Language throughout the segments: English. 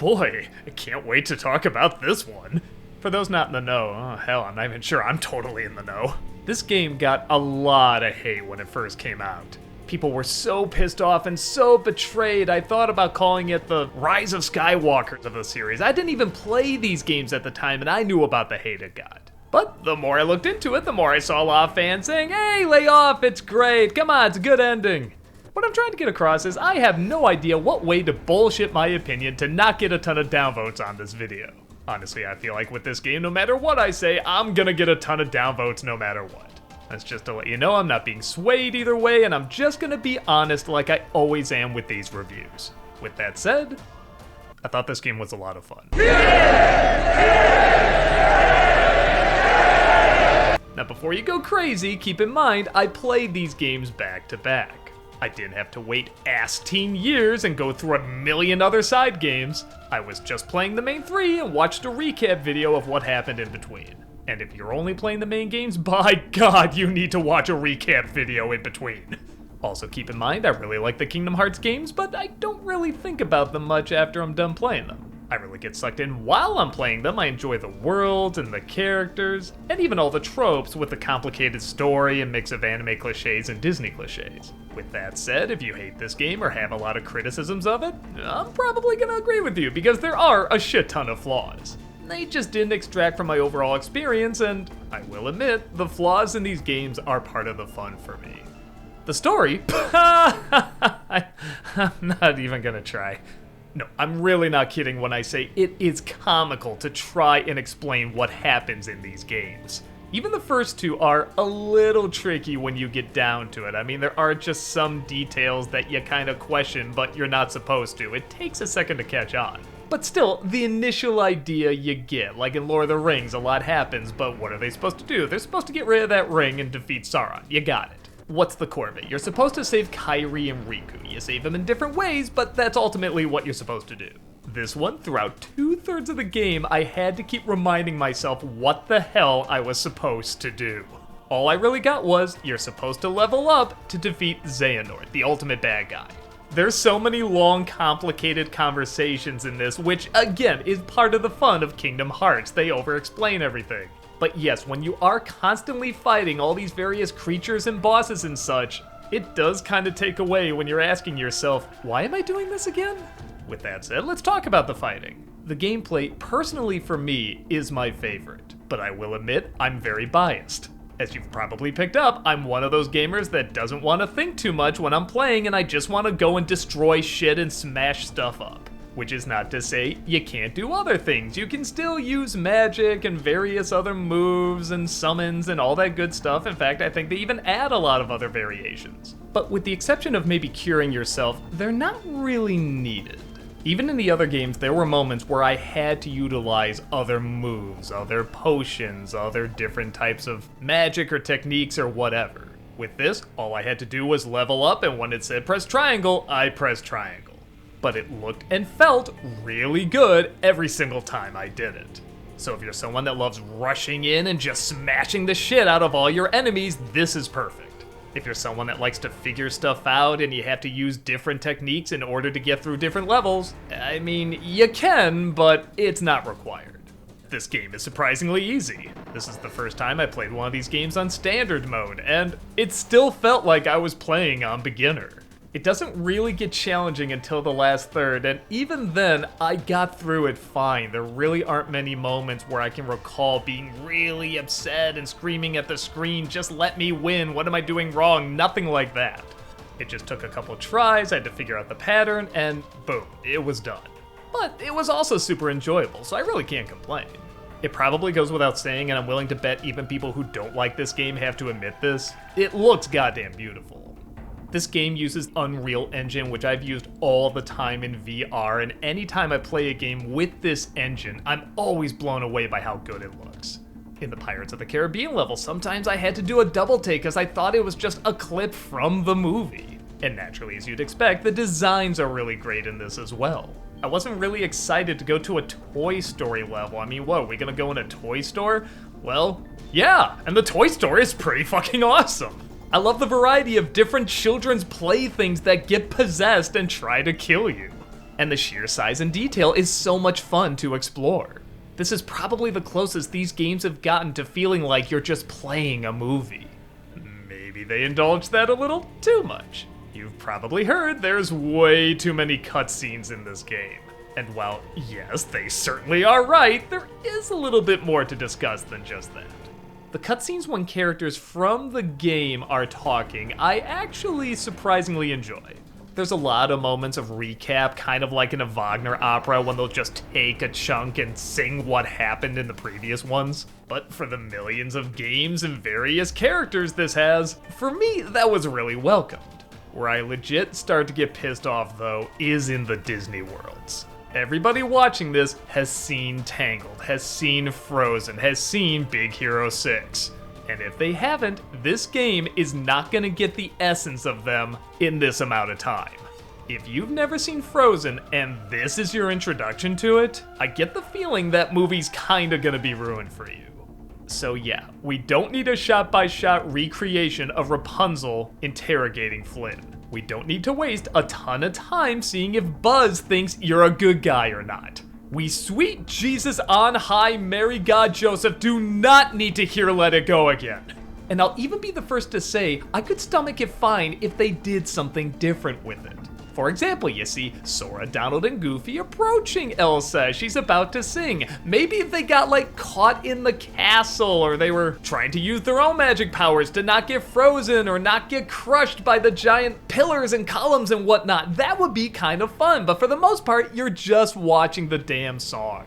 boy, I can't wait to talk about this one. For those not in the know, oh hell, I'm not even sure I'm totally in the know. This game got a lot of hate when it first came out. People were so pissed off and so betrayed, I thought about calling it the Rise of Skywalkers of the series. I didn't even play these games at the time and I knew about the hate it got. But the more I looked into it, the more I saw a lot of fans saying, hey, lay off, it's great, come on, it's a good ending. What I'm trying to get across is I have no idea what way to bullshit my opinion to not get a ton of downvotes on this video. Honestly, I feel like with this game, no matter what I say, I'm gonna get a ton of downvotes no matter what. That's just to let you know I'm not being swayed either way, and I'm just gonna be honest like I always am with these reviews. With that said, I thought this game was a lot of fun. Now before you go crazy, keep in mind I played these games back to back. I didn't have to wait ass-teen years and go through a million other side games. I was just playing the main 3 and watched a recap video of what happened in between. And if you're only playing the main games, by God, you need to watch a recap video in between. Also keep in mind, I really like the Kingdom Hearts games, but I don't really think about them much after I'm done playing them. I really get sucked in while I'm playing them. I enjoy the worlds and the characters, and even all the tropes with the complicated story and mix of anime cliches and Disney cliches. With that said, if you hate this game or have a lot of criticisms of it, I'm probably gonna agree with you because there are a shit ton of flaws. They just didn't extract from my overall experience, and I will admit, the flaws in these games are part of the fun for me. The story? I'm not even gonna try. No, I'm really not kidding when I say it is comical to try and explain what happens in these games. Even the first 2 are a little tricky when you get down to it. I mean, there are just some details that you kind of question, but you're not supposed to. It takes a second to catch on. But still, the initial idea you get, like in Lord of the Rings, a lot happens, but what are they supposed to do? They're supposed to get rid of that ring and defeat Sauron. You got it. What's the core of it? You're supposed to save Kairi and Riku. You save them in different ways, but that's ultimately what you're supposed to do. This one, throughout 2/3 of the game, I had to keep reminding myself what the hell I was supposed to do. All I really got was, you're supposed to level up to defeat Xehanort, the ultimate bad guy. There's so many long, complicated conversations in this, which, again, is part of the fun of Kingdom Hearts. They over-explain everything. But yes, when you are constantly fighting all these various creatures and bosses and such, it does kind of take away when you're asking yourself, why am I doing this again? With that said, let's talk about the fighting. The gameplay, personally for me, is my favorite, but I will admit I'm very biased. As you've probably picked up, I'm one of those gamers that doesn't want to think too much when I'm playing and I just want to go and destroy shit and smash stuff up. Which is not to say you can't do other things. You can still use magic and various other moves and summons and all that good stuff. In fact, I think they even add a lot of other variations. But with the exception of maybe curing yourself, they're not really needed. Even in the other games, there were moments where I had to utilize other moves, other potions, other different types of magic or techniques or whatever. With this, all I had to do was level up, and when it said press triangle, I pressed triangle. But it looked and felt really good every single time I did it. So if you're someone that loves rushing in and just smashing the shit out of all your enemies, this is perfect. If you're someone that likes to figure stuff out and you have to use different techniques in order to get through different levels, I mean, you can, but it's not required. This game is surprisingly easy. This is the first time I played one of these games on standard mode, and it still felt like I was playing on beginner. It doesn't really get challenging until the last third, and even then, I got through it fine. There really aren't many moments where I can recall being really upset and screaming at the screen, just let me win, what am I doing wrong? Nothing like that. It just took a couple tries, I had to figure out the pattern, and boom, it was done. But it was also super enjoyable, so I really can't complain. It probably goes without saying, and I'm willing to bet even people who don't like this game have to admit this, it looks goddamn beautiful. This game uses Unreal Engine, which I've used all the time in VR, and anytime I play a game with this engine, I'm always blown away by how good it looks. In the Pirates of the Caribbean level, sometimes I had to do a double take because I thought it was just a clip from the movie. And naturally, as you'd expect, the designs are really great in this as well. I wasn't really excited to go to a Toy Story level. I mean, what, are we gonna go in a toy store? Well, yeah, and the Toy Store is pretty fucking awesome. I love the variety of different children's playthings that get possessed and try to kill you. and the sheer size and detail is so much fun to explore. This is probably the closest these games have gotten to feeling like you're just playing a movie. Maybe they indulge that a little too much. You've probably heard there's way too many cutscenes in this game. And while, yes, they certainly are right, there is a little bit more to discuss than just that. The cutscenes when characters from the game are talking, I actually surprisingly enjoy. There's a lot of moments of recap, kind of like in a Wagner opera when they'll just take a chunk and sing what happened in the previous ones. But for the millions of games and various characters this has, for me, that was really welcomed. Where I legit start to get pissed off, though, is in the Disney worlds. Everybody watching this has seen Tangled, has seen Frozen, has seen Big Hero 6. And if they haven't, this game is not gonna get the essence of them in this amount of time. If you've never seen Frozen and this is your introduction to it, I get the feeling that movie's kinda gonna be ruined for you. So yeah, we don't need a shot-by-shot recreation of Rapunzel interrogating Flynn. We don't need to waste a ton of time seeing if Buzz thinks you're a good guy or not. We sweet Jesus on high Mary God Joseph do not need to hear Let It Go again. And I'll even be the first to say I could stomach it fine if they did something different with it. For example, you see Sora, Donald, and Goofy approaching Elsa as she's about to sing. Maybe if they got caught in the castle, or they were trying to use their own magic powers to not get frozen or not get crushed by the giant pillars and columns and whatnot. That would be kind of fun, but for the most part, you're just watching the damn song.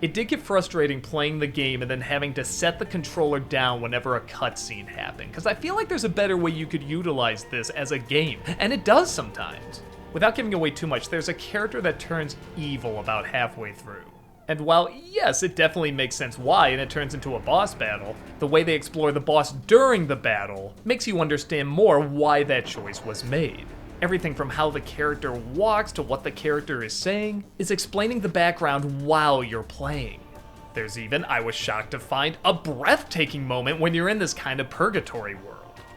It did get frustrating playing the game and then having to set the controller down whenever a cutscene happened, because I feel like there's a better way you could utilize this as a game, and it does sometimes. Without giving away too much, there's a character that turns evil about halfway through. And while, yes, it definitely makes sense why, and it turns into a boss battle, the way they explore the boss during the battle makes you understand more why that choice was made. Everything from how the character walks to what the character is saying is explaining the background while you're playing. There's even, I was shocked to find, a breathtaking moment when you're in this kind of purgatory world.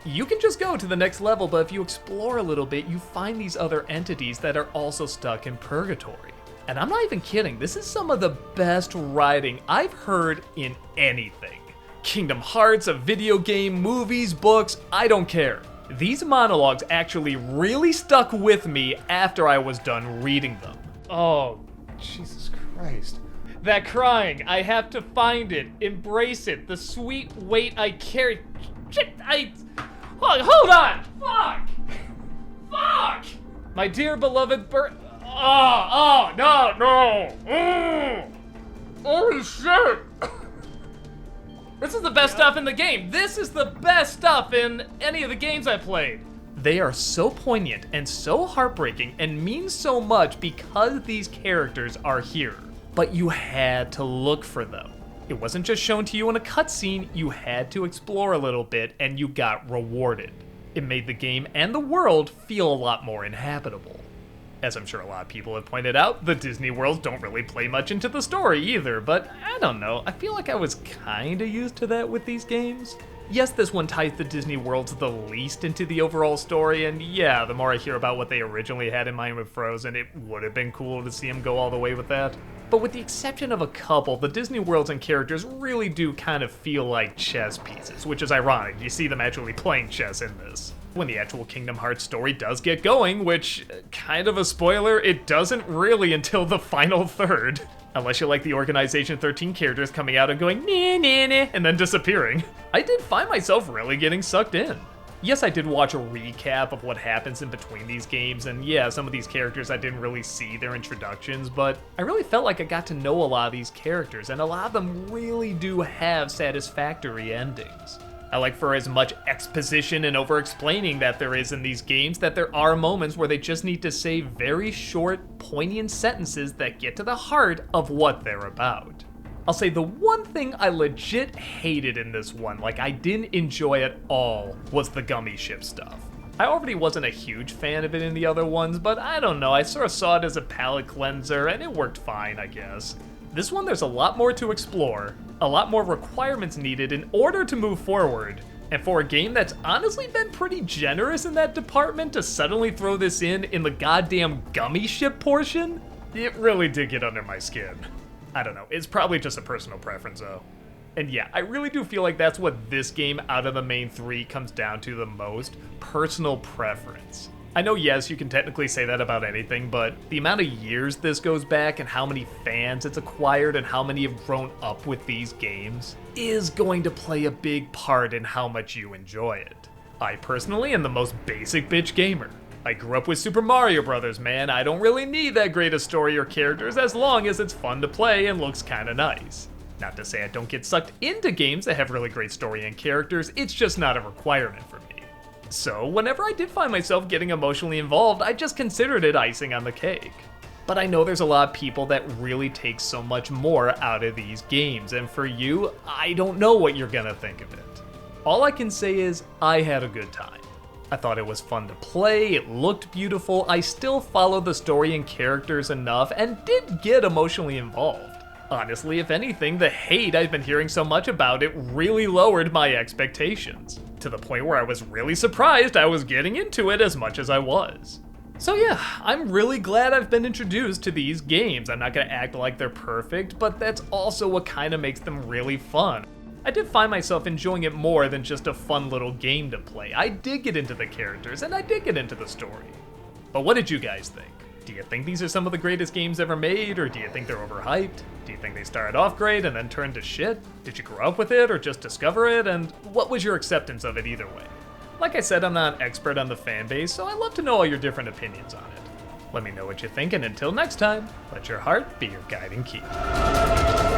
You can just go to the next level, but if you explore a little bit, you find these other entities that are also stuck in purgatory. And I'm not even kidding, this is some of the best writing I've heard in anything. Kingdom Hearts, a video game, movies, books, I don't care. These monologues actually really stuck with me after I was done reading them. Oh, Jesus Christ. That crying, I have to find it, embrace it, the sweet weight I carry. Shit, hold on! Fuck! My dear beloved no! Holy shit! This is the best stuff in the game. This is the best stuff in any of the games I played. They are so poignant and so heartbreaking and mean so much because these characters are here. But you had to look for them. It wasn't just shown to you in a cutscene, you had to explore a little bit and you got rewarded. It made the game and the world feel a lot more inhabitable. As I'm sure a lot of people have pointed out, the Disney worlds don't really play much into the story either, but I don't know, I feel like I was kinda used to that with these games. Yes, this one ties the Disney worlds the least into the overall story, and yeah, the more I hear about what they originally had in mind with Frozen, it would have been cool to see them go all the way with that. But with the exception of a couple, the Disney worlds and characters really do kind of feel like chess pieces, which is ironic. You see them actually playing chess in this. When the actual Kingdom Hearts story does get going, which, kind of a spoiler, it doesn't really until the final third. Unless you like the Organization 13 characters coming out and going, nah, nah, nah, and then disappearing. I did find myself really getting sucked in. Yes, I did watch a recap of what happens in between these games, and yeah, some of these characters I didn't really see their introductions, but I really felt like I got to know a lot of these characters, and a lot of them really do have satisfactory endings. I like for as much exposition and over-explaining that there is in these games, that there are moments where they just need to say very short, poignant sentences that get to the heart of what they're about. I'll say the one thing I legit hated in this one, like I didn't enjoy at all, was the gummy ship stuff. I already wasn't a huge fan of it in the other ones, but I don't know, I sort of saw it as a palate cleanser and it worked fine, I guess. This one, there's a lot more to explore, a lot more requirements needed in order to move forward, and for a game that's honestly been pretty generous in that department to suddenly throw this in the goddamn gummy ship portion, It really did get under my skin. I don't know, it's probably just a personal preference though. And yeah, I really do feel like that's what this game out of the main three comes down to the most, personal preference. I know, yes, you can technically say that about anything, but the amount of years this goes back and how many fans it's acquired and how many have grown up with these games is going to play a big part in how much you enjoy it. I personally am the most basic bitch gamer. I grew up with Super Mario Bros., man. I don't really need that great a story or characters as long as it's fun to play and looks kinda nice. Not to say I don't get sucked into games that have really great story and characters, it's just not a requirement for me. So whenever I did find myself getting emotionally involved, I just considered it icing on the cake. But I know there's a lot of people that really take so much more out of these games, and for you, I don't know what you're gonna think of it. All I can say is, I had a good time. I thought it was fun to play, it looked beautiful, I still followed the story and characters enough, and did get emotionally involved. Honestly, if anything, the hate I've been hearing so much about it really lowered my expectations, to the point where I was really surprised I was getting into it as much as I was. So yeah, I'm really glad I've been introduced to these games. I'm not gonna act like they're perfect, but that's also what kinda makes them really fun. I did find myself enjoying it more than just a fun little game to play. I did get into the characters, and I did get into the story. But what did you guys think? Do you think these are some of the greatest games ever made, or do you think they're overhyped? Do you think they started off great and then turned to shit? Did you grow up with it or just discover it, and what was your acceptance of it either way? Like I said, I'm not an expert on the fan base, so I'd love to know all your different opinions on it. Let me know what you think, and until next time, let your heart be your guiding key.